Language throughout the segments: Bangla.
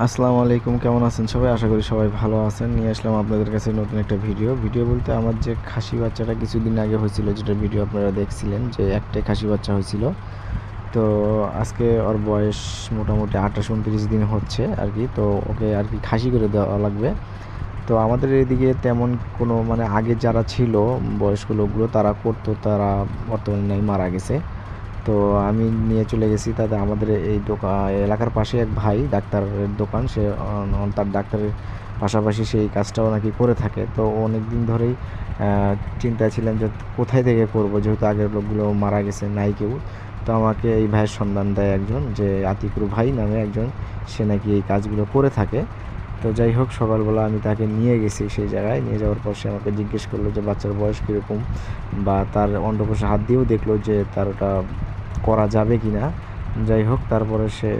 আসসালামু আলাইকুম, কেমন আছেন সবাই? আশা করি সবাই ভালো আছেন। নিয়ে আসলাম আপনাদের কাছে নতুন একটা ভিডিও বলতে আমার যে খাসি বাচ্চাটা কিছুদিন আগে হয়েছিল, যেটা ভিডিও আপনারা দেখছিলেন, যে একটাই খাসি বাচ্চা হয়েছিল। তো আজকে ওর বয়স মোটামুটি 28-29 দিন হচ্ছে আর কি। তো ওকে আর কি খাসি করে দেওয়া লাগবে। তো আমাদের এদিকে তেমন কোনো মানে আগে যারা ছিল বয়স্ক লোকগুলো তারা করতো, তারা বর্তমানে নাই, মারা গেছে। তো আমি নিয়ে চলে গেছি তাদের আমাদের এই এলাকার পাশে এক ভাই ডাক্তারের দোকান, সে তার ডাক্তারের পাশাপাশি সেই কাজটাও নাকি করে থাকে। তো অনেক দিন ধরেই চিন্তায় ছিলাম যে কোথায় থেকে করব, যেহেতু আগের লোকগুলো মারা গেছে, নাই কেউ। তো আমাকে এই ভাইয়ের সন্ধান দেয় একজন, যে আতিকুর ভাই নামে একজন, সে নাকি এই কাজগুলো করে থাকে। তো যাই হোক, সকালবেলা আমি তাকে নিয়ে গেছি সেই জায়গায়। নিয়ে যাওয়ার পর সে আমাকে জিজ্ঞেস করলো যে বাচ্চার বয়স কীরকম, বা তার অন্ডকোষে হাত দিয়েও দেখলো যে তার ওটা করা যাবে কি না। যাই হোক, তারপরে সে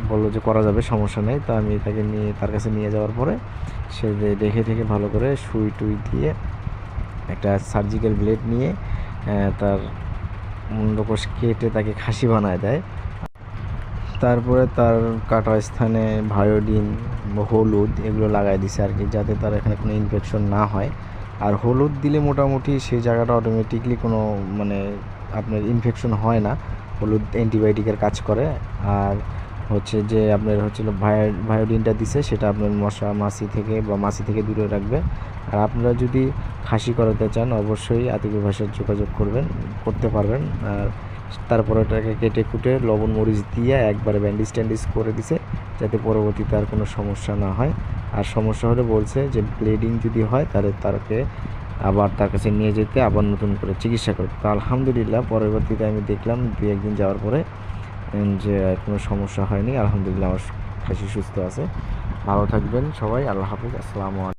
বললো যে করা যাবে, সমস্যা নেই। তো আমি তাকে নিয়ে তার কাছে নিয়ে যাওয়ার পরে সে দেখে ঠেকে ভালো করে সুই টুই দিয়ে একটা সার্জিক্যাল ব্লেড নিয়ে তার মুন্ডকোষ কেটে তাকে খাসি বানায় দেয়। তারপরে তার কাটা স্থানে ভায়োডিন, হলুদ এগুলো লাগাই দিছে আর কি, যাতে তার এখানে কোনো ইনফেকশন না হয়। আর হলুদ দিলে মোটামুটি সেই জায়গাটা অটোমেটিকলি কোনো মানে আপনার ইনফেকশন হয় না। হলুদ অ্যান্টিবায়োটিকের কাজ করে। আর হচ্ছে যে আপনার হচ্ছিল ভায়োডিনটা দিছে, সেটা আপনার মশা মাছি থেকে বা মাছি থেকে দূরে রাখবে। আর আপনারা যদি খাসি করাতে চান অবশ্যই আতিকুর ভাইয়ের সাথে যোগাযোগ করতে পারবেন। আর তারপরে ওটাকে কেটে কুটে লবণ মরিচ দিয়ে একবারে ব্যান্ডেজ ট্যান্ডেজ করে দিছে, যাতে পরবর্তীতে আর কোনো সমস্যা না হয়। আর সমস্যা হলে বলছে যে ব্লিডিং যদি হয় তাহলে তাকে আবার তার কাছে নিয়ে যেতে, আবার নতুন করে চিকিৎসা করতে। তো আলহামদুলিল্লাহ পরবর্তীতে আমি দেখলাম 2-1 দিন যাওয়ার পরে যে কোনো সমস্যা হয়নি। আলহামদুলিল্লাহ আমার খাসি সুস্থ আছে। ভালো থাকবেন সবাই। আল্লাহ হাফিজ। আসসালামু আলাইকুম।